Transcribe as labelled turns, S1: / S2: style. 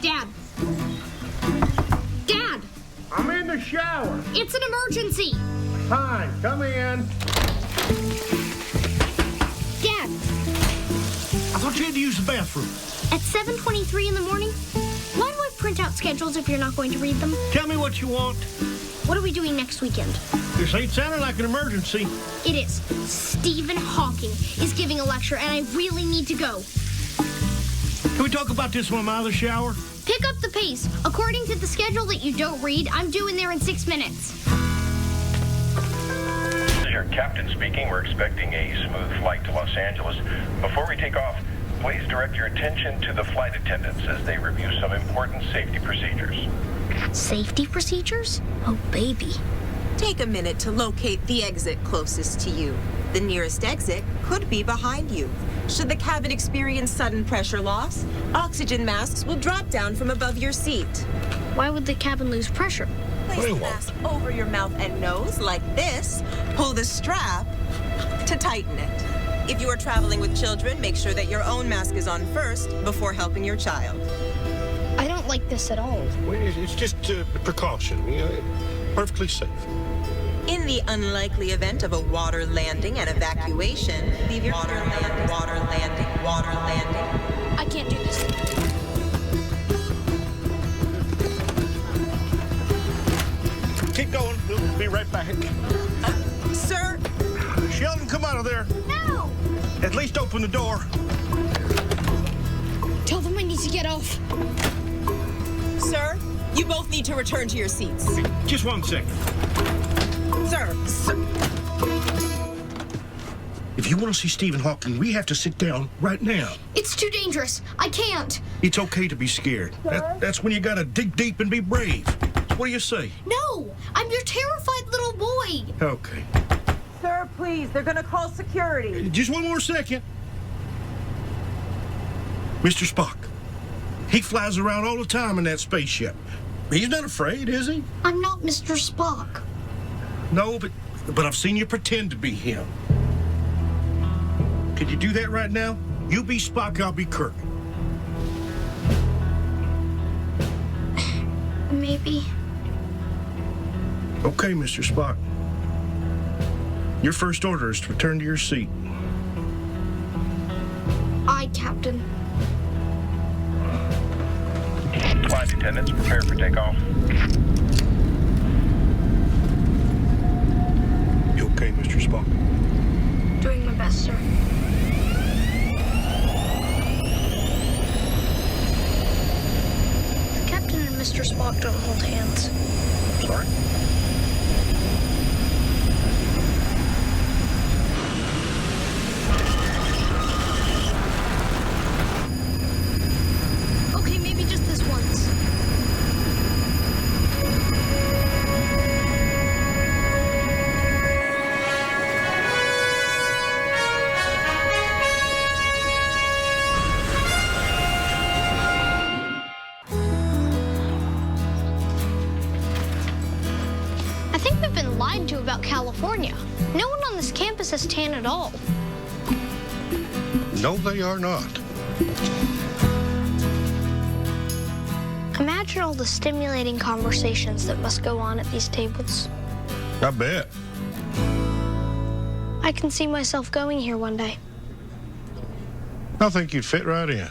S1: Dad. Dad!
S2: I'm in the shower.
S1: It's an emergency.
S2: Fine, come in.
S1: Dad,
S2: I thought you had to use the bathroom.
S1: at 7:23 in the morning, why do I print out schedules if you're not going to read them?
S2: Tell me what you want.
S1: What are we doing next weekend?
S2: This ain't sounding like an emergency.
S1: It is. Stephen Hawking is giving a lecture, and I really need to go.
S2: Can we talk about this when I'm out of the shower?
S1: Pick up the pace. According to the schedule that you don't read, I'm due in there in 6 minutes.
S3: This is your captain speaking. We're expecting a smooth flight to Los Angeles. Before we take off, please direct your attention to the flight attendants as they review some important safety procedures.
S1: Safety procedures? Oh, baby.
S4: Take a minute to locate the exit closest to you. The nearest exit could be behind you. Should the cabin experience sudden pressure loss, oxygen masks will drop down from above your seat.
S1: Why would the cabin lose pressure?
S4: Place the mask over your mouth and nose like this. Pull the strap to tighten it. If you are traveling with children, make sure that your own mask is on first before helping your child.
S1: I don't like this at all.
S5: Well, it's just a precaution, you know, perfectly safe.
S4: In the unlikely event of a water landing and evacuation, leave your water landing.
S1: I can't do this.
S2: Keep going. We'll be right back.
S4: Sir?
S2: Sheldon, come out of there.
S1: No!
S2: At least open the door.
S1: Tell them I need to get off.
S4: Sir? You both need to return to your seats.
S2: Just 1 second.
S4: Sir.
S5: If you want to see Stephen Hawking, we have to sit down right now.
S1: It's too dangerous. I can't.
S5: It's okay to be scared. That's when you gotta dig deep and be brave. What do you say?
S1: No! I'm your terrified little boy.
S5: Okay.
S4: Sir, please, they're gonna call security.
S5: Just 1 more second. Mr. Spock. He flies around all the time in that spaceship. He's not afraid, is he?
S1: I'm not Mr. Spock.
S5: No, but I've seen you pretend to be him. Can you do that right now? You be Spock, I'll be Kirk.
S1: Maybe.
S5: Okay, Mr. Spock. Your first order is to return to your seat.
S1: Aye, Captain.
S3: Flight attendants, prepare for takeoff.
S5: You okay, Mr. Spock?
S1: Doing my best, sir. The Captain and Mr. Spock don't hold hands.
S5: Sorry?
S1: Okay, maybe just this once. I think we've been lied to about California. No one on this campus is tan at all.
S5: No, they are not.
S1: Imagine all the stimulating conversations that must go on at these tables.
S5: I bet.
S1: I can see myself going here one day.
S5: I think you'd fit right in.